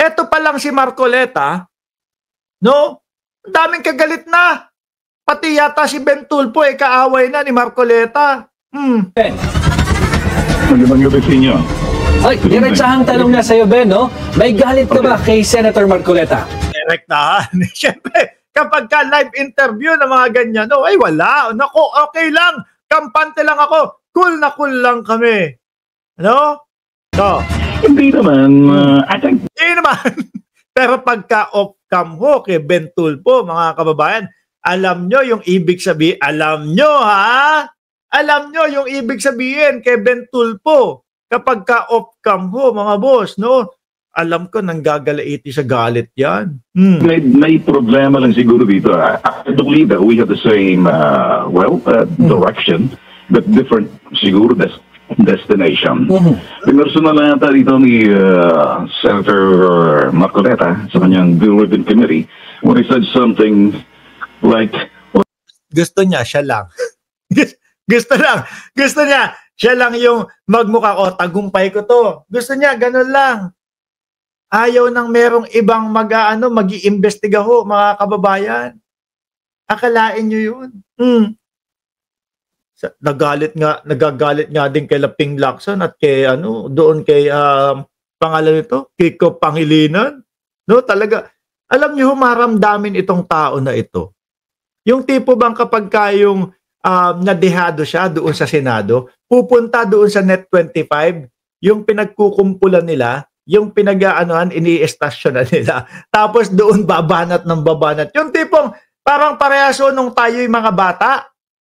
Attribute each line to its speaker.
Speaker 1: Eto pa lang si Marcoleta, no? Ang daming kagalit na. Pati yata si Ben Tulfo kaaway na ni Marcoleta.
Speaker 2: Magandang gabi sa inyo.
Speaker 3: Ay, diretsahang tanong na sa'yo, Ben, no? May galit ka ba kay Senator Marcoleta?
Speaker 1: Direktahan. Siyempre, kapag ka live interview ng mga ganyan, no, ay wala. Naku, okay lang. Kampante lang ako. Cool na cool lang kami. Ano? So,
Speaker 2: Hindi naman.
Speaker 1: hindi naman. Pero pagka off-cam ho kay Ben Tulfo, mga kababayan, alam nyo yung ibig sabihin. Alam nyo, ha? Alam nyo yung ibig sabihin kay Ben Tulfo. Kapag ka off-cam ho, mga boss, no? Alam ko, nanggagalaiti sa galit yan.
Speaker 2: May problema lang siguro dito. I believe that we have the same, direction, but different siguro destination. Pinersonal na yata dito ni Senator Marcoleta sa kanyang Bill Ribbon Committee when he said something like...
Speaker 1: Gusto niya, siya lang. Gusto niya, siya lang yung magmukha ko, tagumpay ko to. Gusto niya, ganun lang. Ayaw nang merong ibang mag-iimbestiga ho, mga kababayan. Akalain nyo yun. Nagagalit nga din kay Laping Lacson at kay doon kay pangalan nito, Kiko Pangilinan. No, talaga. Alam niyo maramdamin itong tao na ito. Yung tipo bang kapag kayong nadehado siya doon sa Senado, pupunta doon sa Net25, yung pinagkukumpulan nila, yung pinag-aanohan, ini-estasyonan nila. Tapos doon babanat ng babanat. Yung tipong parang parehaso nung tayo'y mga bata.